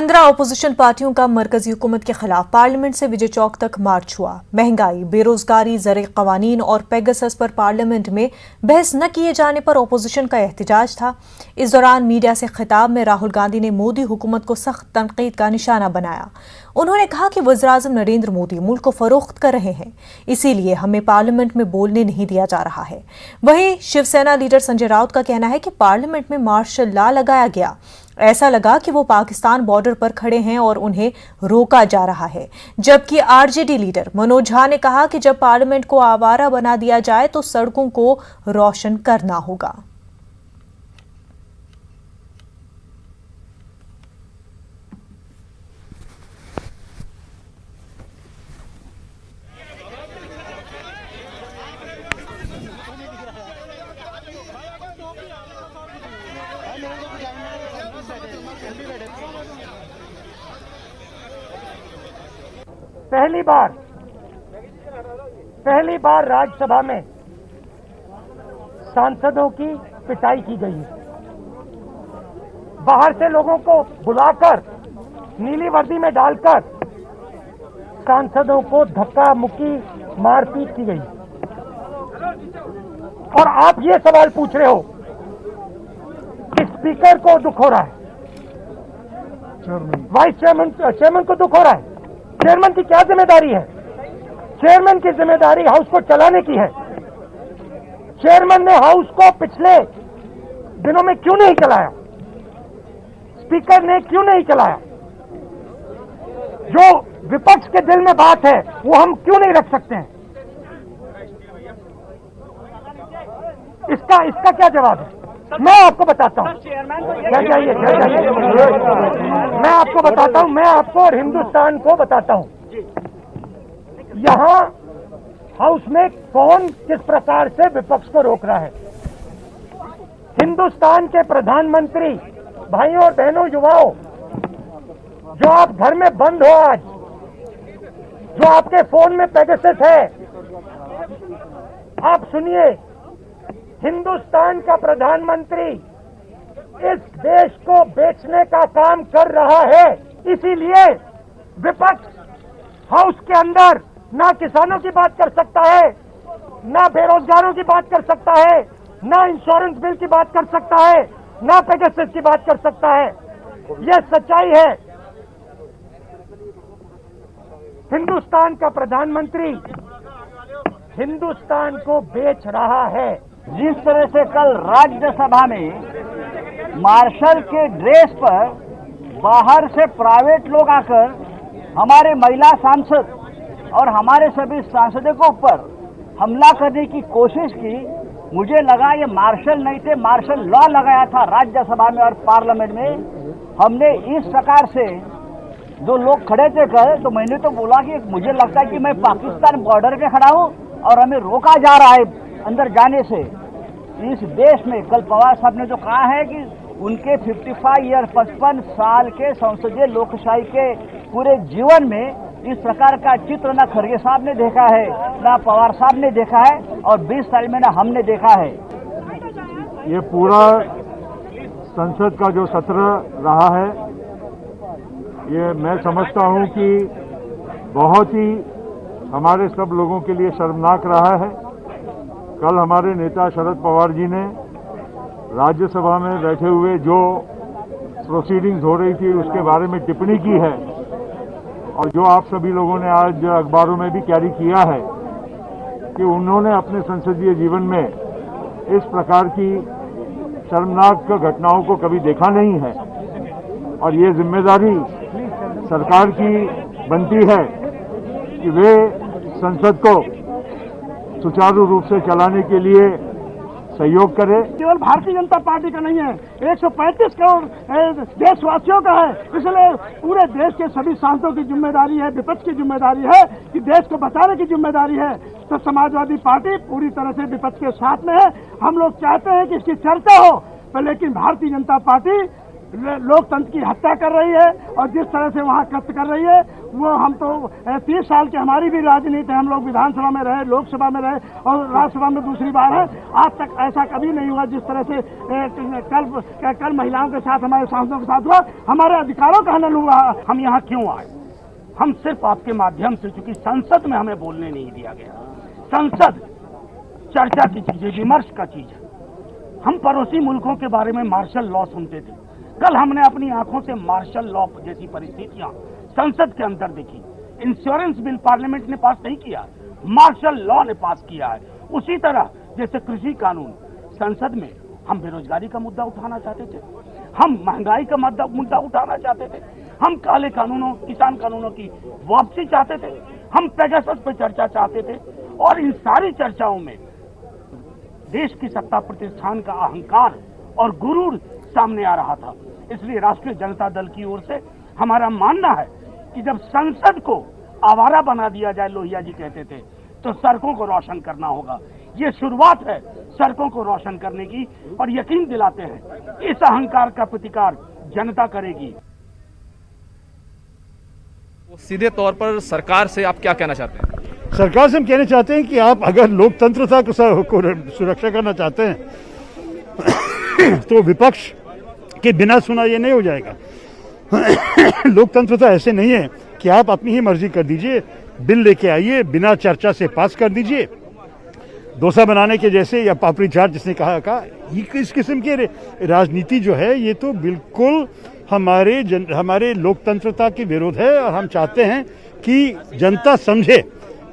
15 opposition पार्टियों का मरकजी हुकूमत के खिलाफ पार्लियामेंट से विजय चौक तक मार्च हुआ। महंगाई, बेरोजगारी, ज़र कवानीन और पेगासस पर पार्लियामेंट में बहस न किए जाने पर अपोजिशन का एहतजाज था। इस दौरान मीडिया से खिताब में राहुल गांधी ने मोदी हुकूमत को सख्त तनकीद का निशाना बनाया। उन्होंने कहा कि वज़ीर-ए-आज़म नरेंद्र मोदी मुल्क को फरोख्त कर रहे हैं, इसीलिए हमें पार्लियामेंट में बोलने नहीं दिया जा रहा है। वहीं शिवसेना लीडर संजय राउत का कहना है कि पार्लियामेंट में मार्शल लॉ लगाया गया, ऐसा लगा कि वो पाकिस्तान बॉर्डर पर खड़े हैं और उन्हें रोका जा रहा है। जबकि आरजेडी लीडर मनोज झा ने कहा कि जब पार्लियामेंट को आवारा बना दिया जाए तो सड़कों को रोशन करना होगा। पहली बार राज्यसभा में सांसदों की पिटाई की गई है। बाहर से लोगों को बुलाकर नीली वर्दी में डालकर सांसदों को धक्का मुक्की मारपीट की गई। और आप ये सवाल पूछ रहे हो कि स्पीकर को दुख हो रहा है, वाइस चेयरमैन को दुख हो रहा है। चेयरमैन की क्या जिम्मेदारी है? चेयरमैन की जिम्मेदारी हाउस को चलाने की है। चेयरमैन ने हाउस को पिछले दिनों में क्यों नहीं चलाया? स्पीकर ने क्यों नहीं चलाया? जो विपक्ष के दिल में बात है वो हम क्यों नहीं रख सकते हैं? इसका क्या जवाब है? मैं आपको बताता हूं। जाइए मैं आपको बताता हूं, मैं आपको और हिंदुस्तान को बताता हूं यहां हाउस में कौन किस प्रकार से विपक्ष को रोक रहा है। हिंदुस्तान के प्रधानमंत्री, भाइयों और बहनों, युवाओं, जो आप घर में बंद हो आज, जो आपके फोन में पेगासस है, आप सुनिए, हिंदुस्तान का प्रधानमंत्री इस देश को बेचने का काम कर रहा है। इसीलिए विपक्ष हाउस के अंदर ना किसानों की बात कर सकता है, ना बेरोजगारों की बात कर सकता है, ना इंश्योरेंस बिल की बात कर सकता है, ना पेगासस की बात कर सकता है। यह सच्चाई है। हिंदुस्तान का प्रधानमंत्री हिंदुस्तान को बेच रहा है। जिस तरह से कल राज्यसभा में मार्शल के ड्रेस पर बाहर से प्राइवेट लोग आकर हमारे महिला सांसद और हमारे सभी सांसदों के ऊपर हमला करने की कोशिश की, मुझे लगा ये मार्शल नहीं थे, मार्शल लॉ लगाया था राज्यसभा में और पार्लियामेंट में। हमने इस प्रकार से जो लोग खड़े थे कल, तो मैंने तो बोला कि मुझे लगता है कि मैं पाकिस्तान बॉर्डर पे खड़ा हूं और हमें रोका जा रहा है अंदर जाने से। इस देश में कल पवार साहब ने जो कहा है कि उनके 55 साल के संसदीय लोकशाही के पूरे जीवन में इस प्रकार का चित्र ना खड़गे साहब ने देखा है, ना पवार साहब ने देखा है, और 20 साल में ना हमने देखा है। ये पूरा संसद का जो सत्र रहा है, ये मैं समझता हूं कि बहुत ही हमारे सब लोगों के लिए शर्मनाक रहा है। कल हमारे नेता शरद पवार जी ने राज्यसभा में बैठे हुए जो प्रोसीडिंग्स हो रही थी उसके बारे में टिप्पणी की है, और जो आप सभी लोगों ने आज अखबारों में भी कैरी किया है कि उन्होंने अपने संसदीय जीवन में इस प्रकार की शर्मनाक घटनाओं को कभी देखा नहीं है। और ये जिम्मेदारी सरकार की बनती है कि वे संसद को सुचारू रूप से चलाने के लिए सहयोग करे। केवल भारतीय जनता पार्टी का नहीं है, 135 करोड़ देशवासियों का है। इसलिए पूरे देश के सभी सांसदों की जिम्मेदारी है, विपक्ष की जिम्मेदारी है कि देश को बचाने की जिम्मेदारी है। तो समाजवादी पार्टी पूरी तरह से विपक्ष के साथ में है। हम लोग चाहते हैं कि इसकी चर्चा हो, लेकिन भारतीय जनता पार्टी लोकतंत्र की हत्या कर रही है और जिस तरह से वहाँ कष्ट कर रही है वो हम तो 30 साल की हमारी भी राजनीति है, हम लोग विधानसभा में रहे, लोकसभा में रहे और राज्यसभा में दूसरी बार है। आज तक ऐसा कभी नहीं हुआ जिस तरह से कल महिलाओं के साथ, हमारे सांसदों के साथ हुआ। हमारे अधिकारों का हनन हुआ। हम यहाँ क्यों आए? हम सिर्फ आपके माध्यम से, चूंकि संसद में हमें बोलने नहीं दिया गया। संसद चर्चा की चीज है, विमर्श का चीज है। हम पड़ोसी मुल्कों के बारे में मार्शल लॉ सुनते थे। कल हमने अपनी आंखों से मार्शल लॉ जैसी परिस्थितियां संसद के अंदर देखी। इंश्योरेंस बिल पार्लियामेंट ने पास नहीं किया, मार्शल लॉ ने पास किया है। उसी तरह जैसे कृषि कानून, संसद में हम बेरोजगारी का मुद्दा उठाना चाहते थे, हम महंगाई का मुद्दा उठाना चाहते थे, हम काले कानूनों, किसान कानूनों की वापसी चाहते थे, हम पेगासस पर चर्चा चाहते थे। और इन सारी चर्चाओं में देश की सत्ता प्रतिष्ठान का अहंकार और गुरूर सामने आ रहा था। इसलिए राष्ट्रीय जनता दल की ओर से हमारा मानना है कि जब संसद को आवारा बना दिया जाए, लोहिया जी कहते थे, तो सड़कों को रोशन करना होगा। ये शुरुआत है सड़कों को रोशन करने की, और यकीन दिलाते हैं इस अहंकार का प्रतिकार जनता करेगी। सीधे तौर पर सरकार से आप क्या कहना चाहते हैं? सरकार से हम कहना चाहते हैं कि आप अगर लोकतंत्रता को सुरक्षा करना चाहते हैं तो विपक्ष के बिना सुना ये नहीं हो जाएगा। लोकतंत्र तो ऐसे नहीं है कि आप अपनी ही मर्जी कर दीजिए, बिल लेके आइए, बिना चर्चा से पास कर दीजिए, डोसा बनाने के जैसे, या पापड़ी चाट जिसने कहा इस किस्म की राजनीति जो है ये तो बिल्कुल हमारे लोकतंत्रता के विरोध है। और हम चाहते हैं कि जनता समझे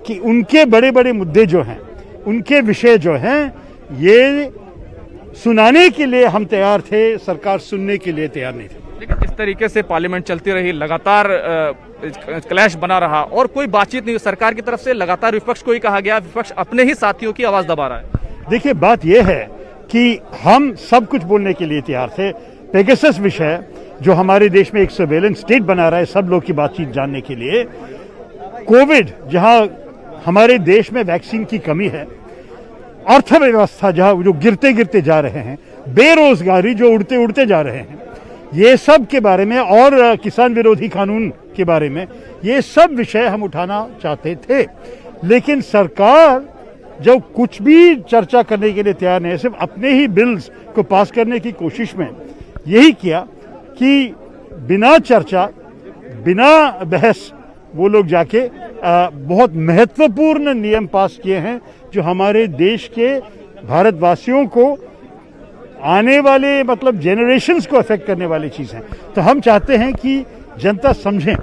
कि उनके बड़े बड़े मुद्दे जो हैं, उनके विषय जो हैं, ये सुनाने के लिए हम तैयार थे, सरकार सुनने के लिए तैयार नहीं थी। लेकिन इस तरीके से पार्लियामेंट चलती रही, लगातार क्लैश बना रहा और कोई बातचीत नहीं हुई। सरकार की तरफ से लगातार विपक्ष को ही कहा गया, विपक्ष अपने ही साथियों की आवाज दबा रहा है। देखिए, बात यह है कि हम सब कुछ बोलने के लिए तैयार थे। पेगासस विषय जो हमारे देश में एक सर्वेलेंस स्टेट बना रहा है सब लोग की बातचीत जानने के लिए, कोविड जहां हमारे देश में वैक्सीन की कमी है, अर्थव्यवस्था जहां जो गिरते गिरते जा रहे हैं, बेरोजगारी जो उड़ते उड़ते जा रहे हैं, ये सब के बारे में, और किसान विरोधी कानून के बारे में, ये सब विषय हम उठाना चाहते थे। लेकिन सरकार जब कुछ भी चर्चा करने के लिए तैयार नहीं, सिर्फ अपने ही बिल्स को पास करने की कोशिश में यही किया कि बिना चर्चा, बिना बहस वो लोग जाके बहुत महत्वपूर्ण नियम पास किए हैं जो हमारे देश के भारतवासियों को आने वाले जेनरेशंस को अफेक्ट करने वाली चीज़ हैं। तो हम चाहते हैं कि जनता समझें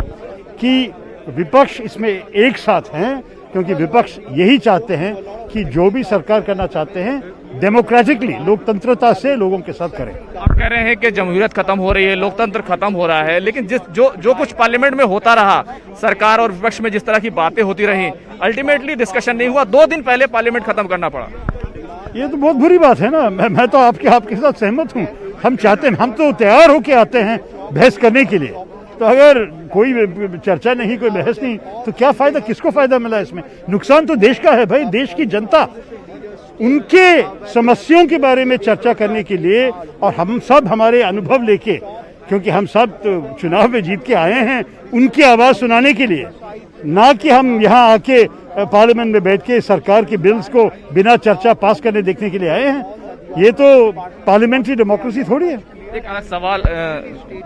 कि विपक्ष इसमें एक साथ हैं, क्योंकि विपक्ष यही चाहते हैं कि जो भी सरकार करना चाहते हैं डेमोक्रेटिकली, लोकतंत्रता से लोगों के साथ करें। आप कह रहे हैं कि जमहूरियत खत्म हो रही है, लोकतंत्र खत्म हो रहा है, लेकिन जो कुछ पार्लियामेंट में होता रहा, सरकार और विपक्ष में जिस तरह की बातें होती रही, अल्टीमेटली डिस्कशन नहीं हुआ। 2 दिन पहले पार्लियामेंट खत्म करना पड़ा। ये तो बहुत बुरी बात है ना। मैं तो आपके साथ सहमत हूँ। हम चाहते हैं, हम तो तैयार होके आते हैं बहस करने के लिए। तो अगर कोई चर्चा नहीं, कोई बहस नहीं, तो क्या फायदा, किसको फायदा मिला इसमें? नुकसान तो देश का है भाई। देश की जनता, उनके समस्याओं के बारे में चर्चा करने के लिए, और हम सब हमारे अनुभव लेके, क्योंकि हम सब तो चुनाव में जीत के आए हैं, उनकी आवाज़ सुनाने के लिए, ना कि हम यहाँ आके पार्लियामेंट में बैठ के सरकार के बिल्स को बिना चर्चा पास करने देखने के लिए आए हैं। ये तो पार्लियामेंट्री डेमोक्रेसी थोड़ी है। एक अलग सवाल,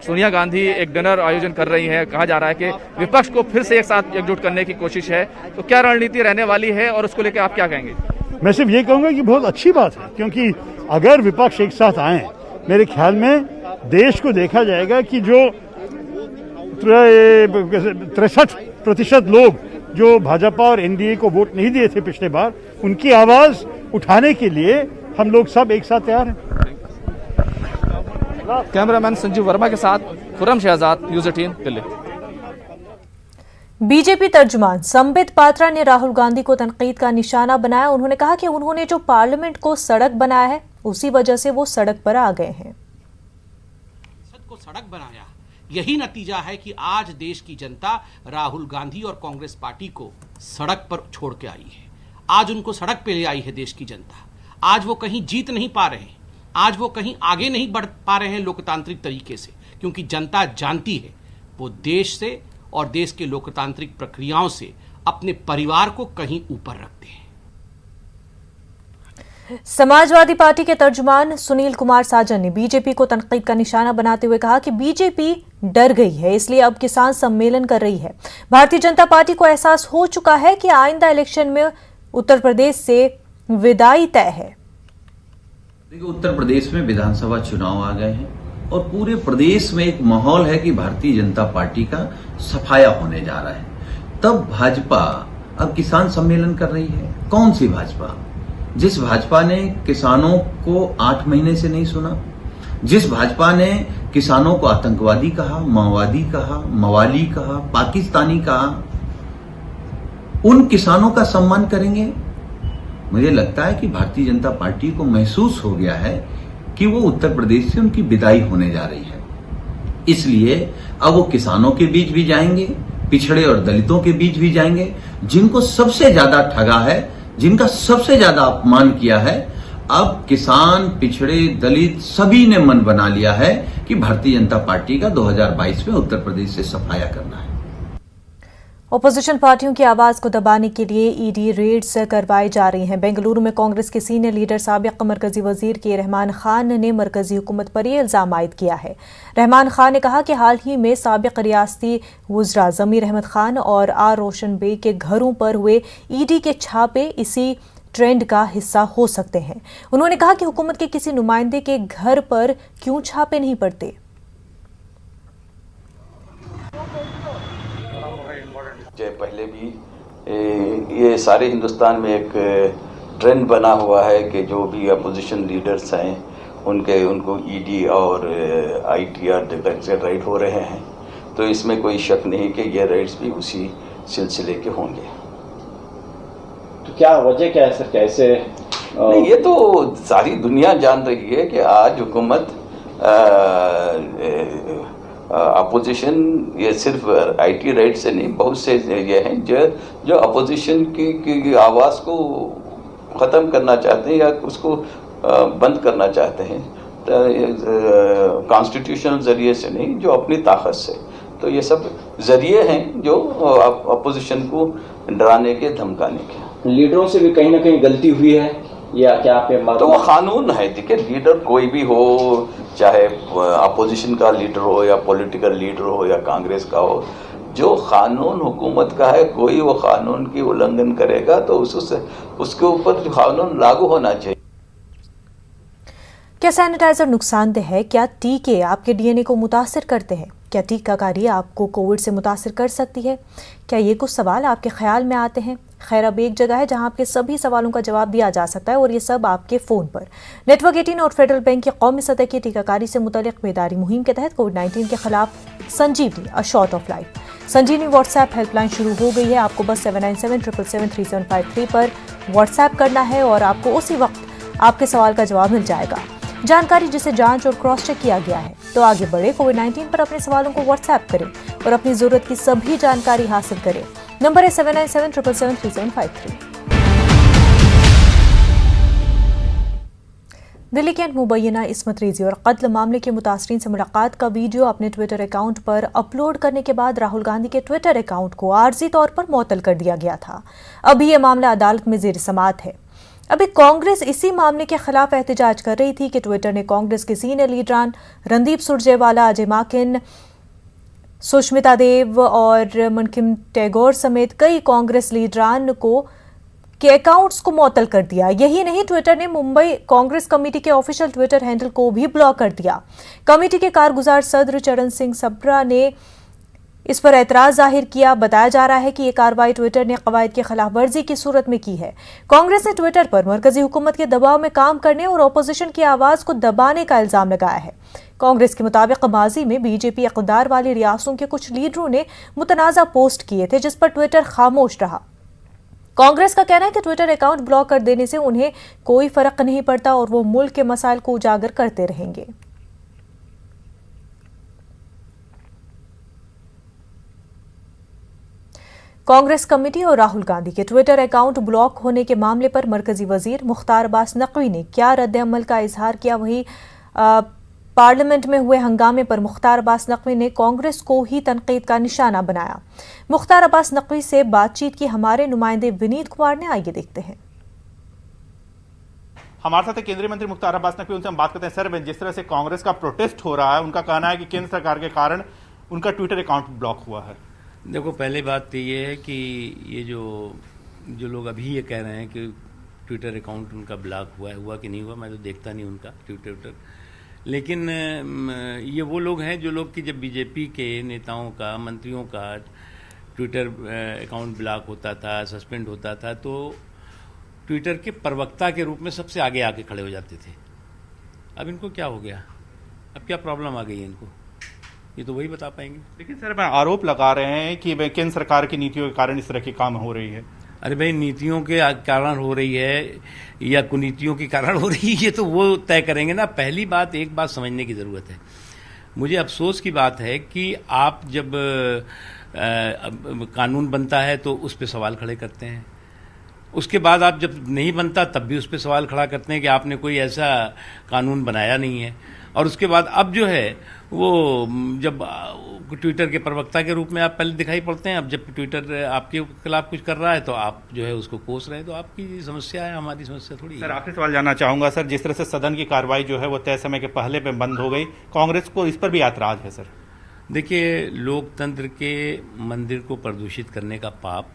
सोनिया गांधी एक डिनर आयोजन कर रही है, कहा जा रहा है कि विपक्ष को फिर से एक साथ एकजुट करने की कोशिश है, तो क्या रणनीति रहने वाली है और उसको लेकर आप क्या कहेंगे? मैं सिर्फ ये कहूँगा कि बहुत अच्छी बात है, क्योंकि अगर विपक्ष एक साथ आए, मेरे ख्याल में देश को देखा जाएगा कि जो 63% लोग जो भाजपा और एनडीए को वोट नहीं दिए थे पिछले बार, उनकी आवाज़ उठाने के लिए हम लोग सब एक साथ तैयार हैं। कैमरामैन संजीव वर्मा के साथ खुर्रम शहजाद, न्यूज़ 18 दिल्ली। बीजेपी तर्जुमान संबित पात्रा ने राहुल गांधी को तनकीद का निशाना बनाया। उन्होंने कहा कि उन्होंने जो पार्लियामेंट को सड़क बनाया है, उसी वजह से वो सड़क पर आ गए हैं। को सड़क बनाया, यही नतीजा है कि आज देश की जनता राहुल गांधी और कांग्रेस पार्टी को सड़क पर छोड़ के आई है। आज उनको सड़क पे ले आई है देश की जनता। आज वो कहीं जीत नहीं पा रहे हैं, आज वो कहीं आगे नहीं बढ़ पा रहे हैं लोकतांत्रिक तरीके से, क्योंकि जनता जानती है वो देश से और देश के लोकतांत्रिक प्रक्रियाओं से अपने परिवार को कहीं ऊपर रखते हैं। समाजवादी पार्टी के तर्जुमान सुनील कुमार साजन ने बीजेपी को तनकीद का निशाना बनाते हुए कहा कि बीजेपी डर गई है, इसलिए अब किसान सम्मेलन कर रही है। भारतीय जनता पार्टी को एहसास हो चुका है कि आइंदा इलेक्शन में उत्तर प्रदेश से विदाई तय है। देखिए, उत्तर प्रदेश में विधानसभा चुनाव आ गए हैं और पूरे प्रदेश में एक माहौल है कि भारतीय जनता पार्टी का सफाया होने जा रहा है। तब भाजपा अब किसान सम्मेलन कर रही है। कौन सी भाजपा? जिस भाजपा ने किसानों को 8 महीने से नहीं सुना, जिस भाजपा ने किसानों को आतंकवादी कहा, माओवादी कहा, मवाली कहा, पाकिस्तानी कहा, उन किसानों का सम्मान करेंगे? मुझे लगता है कि भारतीय जनता पार्टी को महसूस हो गया है कि वो उत्तर प्रदेश से उनकी विदाई होने जा रही है। इसलिए अब वो किसानों के बीच भी जाएंगे, पिछड़े और दलितों के बीच भी जाएंगे, जिनको सबसे ज्यादा ठगा है, जिनका सबसे ज्यादा अपमान किया है। अब किसान, पिछड़े, दलित सभी ने मन बना लिया है कि भारतीय जनता पार्टी का 2022 में उत्तर प्रदेश से सफाया करना है। ओपोजिशन पार्टियों की आवाज को दबाने के लिए ईडी रेड्स करवाई जा रही हैं। बेंगलुरु में कांग्रेस के सीनियर लीडर साबिक मरकजी वजीर के रहमान खान ने मरकजी हुकूमत पर यह इल्जाम आयद किया है। रहमान खान ने कहा कि हाल ही में साबिक रियासती वज़रा ज़मीर अहमद खान और आर रोशन बेग के घरों पर हुए ईडी के छापे इसी ट्रेंड का हिस्सा हो सकते हैं। उन्होंने कहा कि हुकूमत के किसी नुमाइंदे के घर पर क्यों छापे नहीं पड़ते। पहले भी ये सारे हिंदुस्तान में एक ट्रेंड बना हुआ है कि जो भी अपोजिशन लीडर्स हैं उनको ईडी और आईटीआर से राइड हो रहे हैं, तो इसमें कोई शक नहीं कि ये राइड्स भी उसी सिलसिले के होंगे। तो क्या वजह क्या है सर, कैसे? नहीं, ये तो सारी दुनिया जान रही है कि आज हुकूमत अपोजिशन ये सिर्फ आईटी राइट से नहीं, बहुत से ये हैं जो अपोजिशन की आवाज़ को ख़त्म करना चाहते हैं या उसको बंद करना चाहते हैं, कॉन्स्टिट्यूशनल ज़रिए से नहीं, जो अपनी ताकत से। तो ये सब ज़रिए हैं जो अपोजिशन को डराने के, धमकाने के। लीडरों से भी कहीं ना कहीं गलती हुई है या क्या आप? तो वो कानून है। देखिए, लीडर कोई भी हो, चाहे अपोजिशन का लीडर हो या पॉलिटिकल लीडर हो या कांग्रेस का हो, जो कानून हुकूमत का है, कोई वो कानून की उल्लंघन करेगा तो उसके ऊपर कानून लागू होना चाहिए। क्या सैनिटाइजर नुकसानदेह है? क्या टीके आपके डीएनए को मुतासिर करते हैं? क्या टीकाकारी आपको कोविड से मुतासिर कर सकती है? क्या ये कुछ सवाल आपके ख्याल में आते हैं? खैर, अब एक जगह है जहां आपके सभी सवालों का जवाब दिया जा सकता है और ये सब आपके फ़ोन पर। नेटवर्क 18 और फेडरल बैंक की कौमी सतह की टीकाकारी से मुतल्लिक बेदारी मुहिम के तहत कोविड-19 के खिलाफ Sanjeevani a shot of life Sanjeevani WhatsApp helpline शुरू हो गई है। आपको बस 7977773753 पर व्हाट्सएप करना है और आपको उसी वक्त आपके सवाल का जवाब मिल जाएगा। जानकारी जिसे जांच और क्रॉस चेक किया गया है। तो आगे बढ़े, कोविड-19 पर अपने सवालों को व्हाट्सएप करें और अपनी जरूरत की सभी जानकारी हासिल करें। नंबर है 7977773753। दिल्ली के मुबैना इस्मत रेजी और कत्ल मामले के मुतासरीन से मुलाकात का वीडियो अपने ट्विटर अकाउंट पर अपलोड करने के बाद राहुल गांधी के ट्विटर अकाउंट को आर्जी तौर पर मुअत्तल कर दिया गया था। अभी यह मामला अदालत में ज़ेर समाअत है। अभी कांग्रेस इसी मामले के खिलाफ एहतजाज कर रही थी कि ट्विटर ने कांग्रेस के सीनियर लीडरान रणदीप सुरजेवाला, अजय माकन, सुष्मिता देव और मनकिम टैगोर समेत कई कांग्रेस लीडरान के अकाउंट्स को मुअत्तल कर दिया। यही नहीं, ट्विटर ने मुंबई कांग्रेस कमेटी के ऑफिशियल ट्विटर हैंडल को भी ब्लॉक कर दिया। कमेटी के कारगुजार सदर चरण सिंह सप्रा ने इस पर एतराज जाहिर किया। बताया जा रहा है कि यह कार्रवाई ट्विटर ने कवायद की खिलाफ वर्जी की सूरत में की है। कांग्रेस ने ट्विटर पर मरकजी हुकूमत के दबाव में काम करने और अपोजिशन की आवाज को दबाने का इल्जाम लगाया है। कांग्रेस के मुताबिक माजी में बीजेपी इक़्तिदार वाली रियासतों के कुछ लीडरों ने मुतनाज़ा पोस्ट किए थे, जिस पर ट्विटर खामोश रहा। कांग्रेस का कहना है कि ट्विटर अकाउंट ब्लॉक कर देने से उन्हें कोई फर्क नहीं पड़ता और वो मुल्क के मसाइल को उजागर करते रहेंगे। कांग्रेस कमेटी और राहुल गांधी के ट्विटर अकाउंट ब्लॉक होने के मामले पर मरकजी वजीर मुख्तार अब्बास नकवी ने क्या रद्द-ए-अमल का इजहार किया। वहीं पार्लियामेंट में हुए हंगामे पर मुख्तार अब्बास नकवी ने कांग्रेस को ही तनकीद का निशाना बनाया। मुख्तार अब्बास नकवी से बातचीत की हमारे नुमाइंदे विनीत कुमार ने, आइए देखते हैं। हमारे साथ केंद्रीय मंत्री मुख्तार अब्बास नकवी, उनसे हम बात करते हैं। सर, जिस तरह से कांग्रेस का प्रोटेस्ट हो रहा है, उनका कहना है कि केंद्र सरकार के कारण उनका ट्विटर अकाउंट ब्लॉक हुआ है। देखो, पहली बात तो ये है कि ये जो लोग अभी ये कह रहे हैं कि ट्विटर अकाउंट उनका ब्लॉक हुआ कि नहीं हुआ, मैं तो देखता नहीं उनका ट्विटर। लेकिन ये वो लोग हैं जो लोग कि जब बीजेपी के नेताओं का, मंत्रियों का ट्विटर अकाउंट ब्लॉक होता था, सस्पेंड होता था, तो ट्विटर के प्रवक्ता के रूप में सबसे आगे आके खड़े हो जाते थे। अब इनको क्या हो गया? अब क्या प्रॉब्लम आ गई है इनको? ये तो वही बता पाएंगे। लेकिन सर, आरोप लगा रहे हैं कि केंद्र सरकार की नीतियों के कारण इस तरह के काम हो रही है। अरे भाई, नीतियों के कारण हो रही है या कुनीतियों के कारण हो रही है, ये तो वो तय करेंगे ना। पहली बात, एक बात समझने की ज़रूरत है। मुझे अफसोस की बात है कि आप जब कानून बनता है तो उस पर सवाल खड़े करते हैं, उसके बाद आप जब नहीं बनता तब भी उस पर सवाल खड़ा करते हैं कि आपने कोई ऐसा कानून बनाया नहीं है। और उसके बाद अब जो है वो जब ट्विटर के प्रवक्ता के रूप में आप पहले दिखाई पड़ते हैं, अब जब ट्विटर आपके खिलाफ कुछ कर रहा है तो आप जो है उसको कोस रहे हैं। तो आपकी समस्या है, हमारी समस्या थोड़ी है। सर, आखिरी सवाल जानना चाहूंगा सर, जिस तरह से सदन की कार्रवाई जो है वो तय समय के पहले पे बंद हो गई, कांग्रेस को इस पर भी ऐतराज है। सर देखिए, लोकतंत्र के मंदिर को प्रदूषित करने का पाप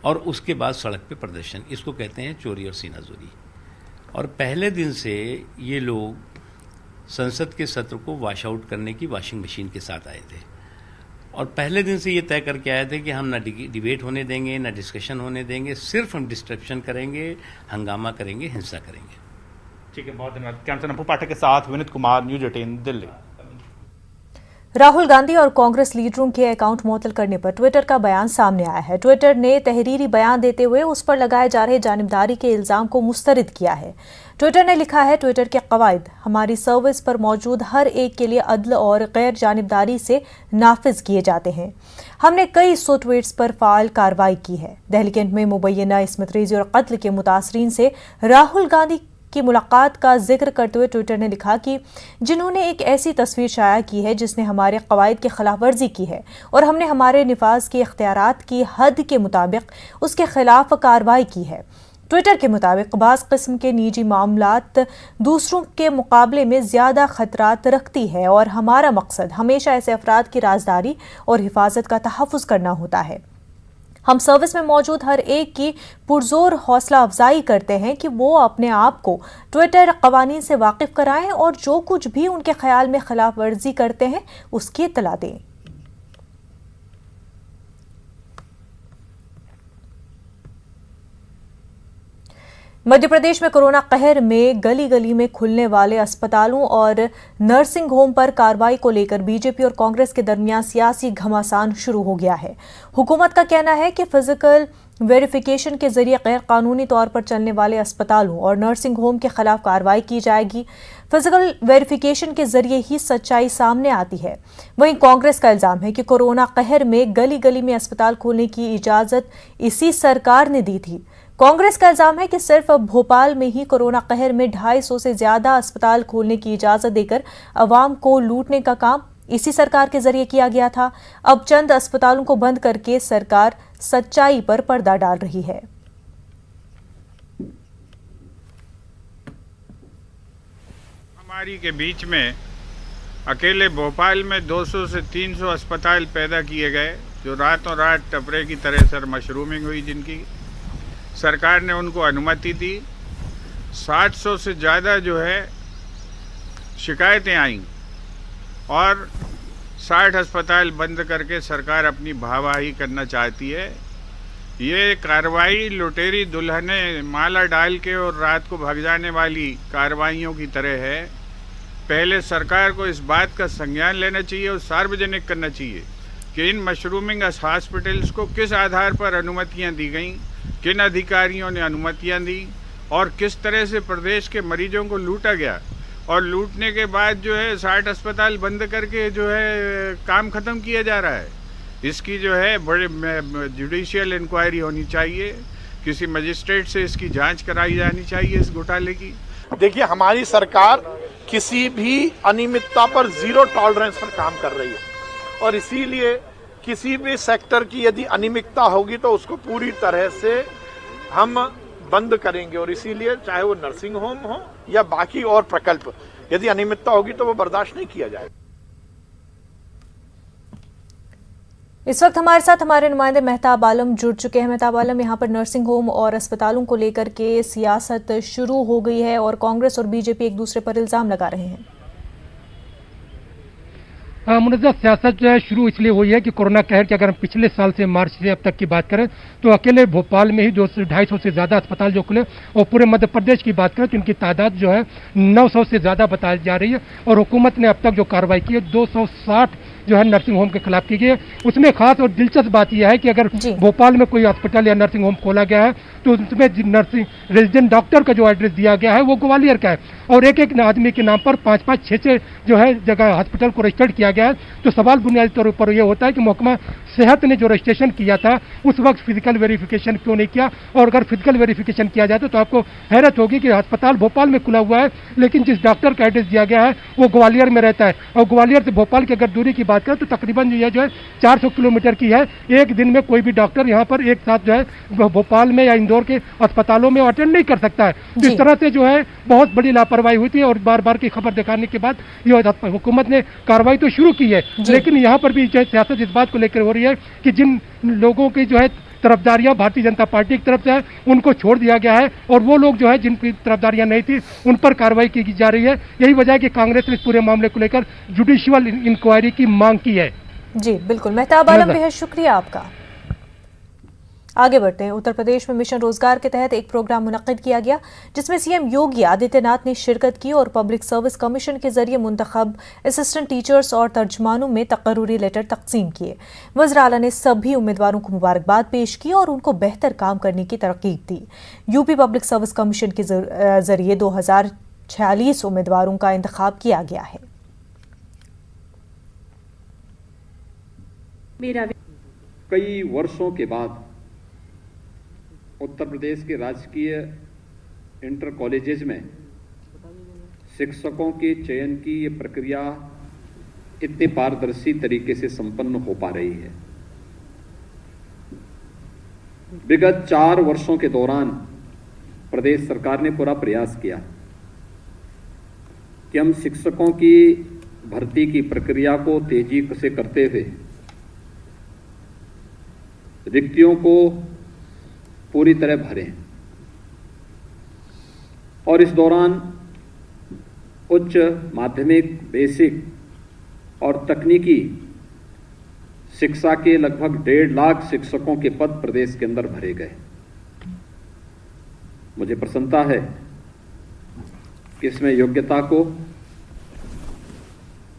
और उसके बाद सड़क पे प्रदर्शन, इसको कहते हैं चोरी और सीनाजोरी। और पहले दिन से ये लोग संसद के सत्र को वॉश आउट करने की वॉशिंग मशीन के साथ आए थे और पहले दिन से ये तय करके आए थे कि हम ना डिबेट होने देंगे, ना डिस्कशन होने देंगे, सिर्फ हम डिस्ट्रप्शन करेंगे, हंगामा करेंगे, हिंसा करेंगे। ठीक है, बहुत धन्यवाद। कैमरा नप्पू पाठक के साथ विनीत कुमार, न्यूज 18 दिल्ली। राहुल गांधी और कांग्रेस लीडरों के अकाउंट मुअत्तल करने पर ट्विटर का बयान सामने आया है। ट्विटर ने तहरीरी बयान देते हुए उस पर लगाए जा रहे जानिबदारी के इल्जाम को मुस्तरद किया है। ट्विटर ने लिखा है, ट्विटर के कवायद हमारी सर्विस पर मौजूद हर एक के लिए अदल और गैर जानिबदारी से नाफिज किए जाते हैं। हमने कई 100 ट्वीट्स पर फाल कार्रवाई की है। दहली कैंट में मुबैना इस्मत रेजी और कत्ल के मुतासरीन से राहुल गांधी की मुलाकात का जिक्र करते हुए ट्विटर ने लिखा कि जिन्होंने एक ऐसी तस्वीर शाया की है जिसने हमारे कवायद की खिलाफ वर्जी की है और हमने हमारे निफाज के इख्तियारात की हद के मुताबिक उसके खिलाफ कार्रवाई की है। ट्विटर के मुताबिक बाज़ किस्म के निजी मामलात दूसरों के मुकाबले में ज़्यादा खतरात रखती है और हमारा मकसद हमेशा ऐसे अफराद की राजदारी और हिफाजत का तहफ़्फ़ुज़ करना होता है। हम सर्विस में मौजूद हर एक की पुरजोर हौसला अफजाई करते हैं कि वो अपने आप को ट्विटर कवानीन से वाकिफ कराएं और जो कुछ भी उनके ख्याल में खिलाफ वर्जी करते हैं उसकी इत्तला दें। मध्य प्रदेश में कोरोना कहर में गली गली में खुलने वाले अस्पतालों और नर्सिंग होम पर कार्रवाई को लेकर बीजेपी और कांग्रेस के दरमियान सियासी घमासान शुरू हो गया है। हुकूमत का कहना है कि फिजिकल वेरिफिकेशन के जरिए गैर कानूनी तौर पर चलने वाले अस्पतालों और नर्सिंग होम के खिलाफ कार्रवाई की जाएगी। फिजिकल वेरिफिकेशन के जरिए ही सच्चाई सामने आती है। वहीं कांग्रेस का इल्जाम है कि कोरोना कहर में गली गली में अस्पताल खोलने की इजाजत इसी सरकार ने दी थी। कांग्रेस का इल्जाम है कि सिर्फ भोपाल में ही कोरोना कहर में 250 से ज्यादा अस्पताल खोलने की इजाजत देकर अवाम को लूटने का काम इसी सरकार के जरिए किया गया था। अब चंद अस्पतालों को बंद करके सरकार सच्चाई पर पर्दा डाल रही है। महामारी के बीच में अकेले भोपाल में 200 से 300 अस्पताल पैदा किए गए, जो रातों रात टपरे की तरह सर मशरूमिंग हुई, जिनकी सरकार ने उनको अनुमति दी। 700 से ज़्यादा जो है शिकायतें आईं और 60 अस्पताल बंद करके सरकार अपनी भावाही करना चाहती है। ये कार्रवाई लुटेरी दुल्हने माला डाल के और रात को भाग जाने वाली कार्रवाइयों की तरह है। पहले सरकार को इस बात का संज्ञान लेना चाहिए और सार्वजनिक करना चाहिए कि इन मशरूमिंग हॉस्पिटल्स को किस आधार पर अनुमतियां दी गईं, किन अधिकारियों ने अनुमतियां दी और किस तरह से प्रदेश के मरीजों को लूटा गया। और लूटने के बाद जो है 60 अस्पताल बंद करके जो है काम ख़त्म किया जा रहा है। इसकी जो है बड़े जुडिशियल इंक्वायरी होनी चाहिए, किसी मजिस्ट्रेट से इसकी जांच कराई जानी चाहिए इस घोटाले की। देखिए, हमारी सरकार किसी भी अनियमितता पर जीरो टॉलरेंस पर काम कर रही है और इसीलिए किसी भी सेक्टर की यदि अनियमितता होगी तो उसको पूरी तरह से हम बंद करेंगे और इसीलिए चाहे वो नर्सिंग होम हो या बाकी और प्रकल्प, यदि अनियमितता होगी तो वो बर्दाश्त नहीं किया जाएगा। इस वक्त हमारे साथ हमारे नुमाइंदे मेहताब आलम जुड़ चुके हैं। मेहताब आलम, यहाँ पर नर्सिंग होम और अस्पतालों को लेकर के सियासत शुरू हो गई है और कांग्रेस और बीजेपी एक दूसरे पर इल्जाम लगा रहे हैं। मुनज़्ज़म सियासत जो है शुरू इसलिए हुई है कि कोरोना कहर की अगर हम पिछले साल से मार्च से अब तक की बात करें तो अकेले भोपाल में ही 250 से ज़्यादा अस्पताल जो खुले और पूरे मध्य प्रदेश की बात करें तो इनकी तादाद जो है 900 से ज़्यादा बताई जा रही है और हुकूमत ने अब तक जो कार्रवाई की है 260 जो है नर्सिंग होम के खिलाफ की गई है। उसमें खास और दिलचस्प बात यह है कि अगर भोपाल में कोई अस्पताल या नर्सिंग होम खोला गया है तो उसमें नर्सिंग रेजिडेंट डॉक्टर का जो एड्रेस दिया गया है वो ग्वालियर का है और एक एक आदमी के नाम पर 5-5, 6-6 जो है जगह हॉस्पिटल को रजिस्टर्ड किया गया है। तो सवाल बुनियादी तौर पर यह होता है कि महकमा सेहत ने जो रजिस्ट्रेशन किया था उस वक्त फिजिकल वेरिफिकेशन क्यों नहीं किया, और अगर फिजिकल वेरिफिकेशन किया जाए तो आपको हैरत होगी कि अस्पताल भोपाल में खुला हुआ है लेकिन जिस डॉक्टर का एड्रेस दिया गया है वो ग्वालियर में रहता है और ग्वालियर से भोपाल की अगर दूरी की बात करें तो तकरीबन जो है 400 किलोमीटर की है। एक दिन में कोई भी डॉक्टर यहाँ पर एक साथ जो है भोपाल में या इंदौर के अस्पतालों में अटेंड नहीं कर सकता है। इस तरह से जो है बहुत बड़ी लापरवाही हुई थी और बार बार की खबर दिखाने के बाद ये हुकूमत ने कार्रवाई तो शुरू की है लेकिन यहाँ पर भी जो सियासत इस बात को लेकर हो रही है कि जिन लोगों की जो है तरफदारियां भारतीय जनता पार्टी की तरफ से है उनको छोड़ दिया गया है और वो लोग जो है जिनकी तरफदारियां नहीं थी उन पर कार्रवाई की जा रही है। यही वजह है कि कांग्रेस ने इस पूरे मामले को लेकर जुडिशियल इंक्वायरी की मांग की है। जी बिल्कुल, मेहताब आलम, बेहद शुक्रिया आपका। आगे बढ़ते हैं। उत्तर प्रदेश में मिशन रोजगार के तहत एक प्रोग्राम मुनक्किद किया गया जिसमें सीएम योगी आदित्यनाथ ने शिरकत की और पब्लिक सर्विस कमीशन के जरिए मुंतखब असिस्टेंट टीचर्स और तर्जमानों में तकर्रुरी लेटर तकसीम किए। वज़ीर आला ने सभी उम्मीदवारों को मुबारकबाद पेश की और उनको बेहतर काम करने की तरकीब दी। यूपी पब्लिक सर्विस कमीशन के जरिए 2046 उम्मीदवारों का इंतखाब किया गया है। कई वर्षों के बाद उत्तर प्रदेश के राजकीय इंटर कॉलेजेस में शिक्षकों के चयन की ये प्रक्रिया इतने पारदर्शी तरीके से संपन्न हो पा रही है। विगत 4 वर्षों के दौरान प्रदेश सरकार ने पूरा प्रयास किया कि हम शिक्षकों की भर्ती की प्रक्रिया को तेजी से करते हुए रिक्तियों को पूरी तरह भरें और इस दौरान उच्च माध्यमिक, बेसिक और तकनीकी शिक्षा के लगभग 1.5 लाख शिक्षकों के पद प्रदेश के अंदर भरे गए। मुझे प्रसन्नता है कि इसमें योग्यता को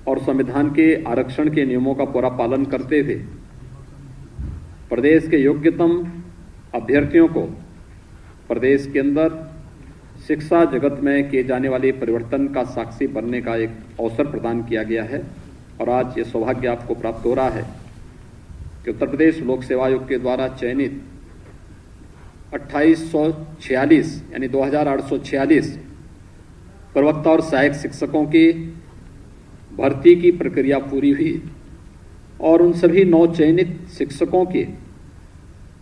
और संविधान के आरक्षण के नियमों का पूरा पालन करते हुए प्रदेश के योग्यतम अभ्यर्थियों को प्रदेश के अंदर शिक्षा जगत में किए जाने वाले परिवर्तन का साक्षी बनने का एक अवसर प्रदान किया गया है। और आज ये सौभाग्य आपको प्राप्त हो रहा है कि उत्तर प्रदेश लोक सेवा आयोग के द्वारा चयनित 2846 यानी 2846 प्रवक्ता और सहायक शिक्षकों की भर्ती की प्रक्रिया पूरी हुई और उन सभी 9 चयनित शिक्षकों के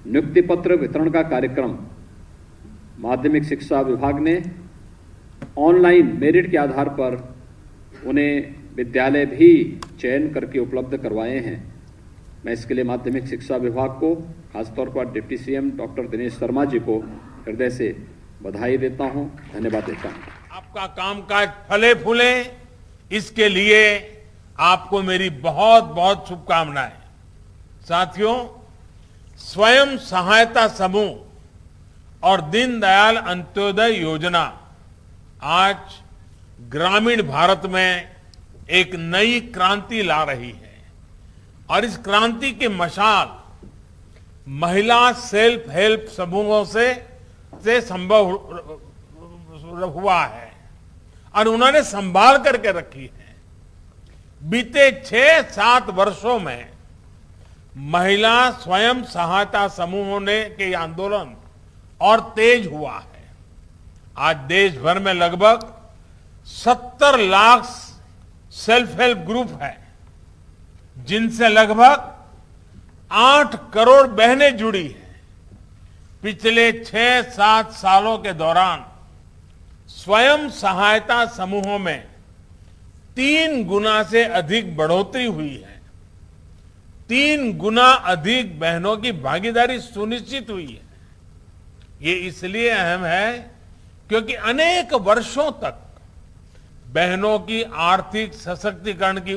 नियुक्ति पत्र वितरण का कार्यक्रम माध्यमिक शिक्षा विभाग ने ऑनलाइन मेरिट के आधार पर उन्हें विद्यालय भी चयन करके उपलब्ध करवाए हैं। मैं इसके लिए माध्यमिक शिक्षा विभाग को खासतौर पर deputy CM doctor Dinesh Sharma ji को हृदय से बधाई देता हूं, धन्यवाद देता हूं। आपका कामकाज फले फूले इसके लिए आपको मेरी बहुत बहुत शुभकामनाएं। साथियों, स्वयं सहायता समूह और दीनदयाल अंत्योदय योजना आज ग्रामीण भारत में एक नई क्रांति ला रही है और इस क्रांति के मशाल महिला सेल्फ हेल्प समूहों से संभव हुआ है और उन्होंने संभाल करके रखी है। बीते 6-7 वर्षों में महिला स्वयं सहायता समूहों ने के आंदोलन और तेज हुआ है। आज देश भर में लगभग 70 लाख सेल्फ हेल्प ग्रुप है, जिनसे लगभग 8 करोड़ बहनें जुड़ी हैं। पिछले 6-7 सालों के दौरान स्वयं सहायता समूहों में 3 गुना से अधिक बढ़ोतरी हुई है। 3 गुना अधिक बहनों की भागीदारी सुनिश्चित हुई है। ये इसलिए अहम है क्योंकि अनेक वर्षों तक बहनों की आर्थिक सशक्तिकरण की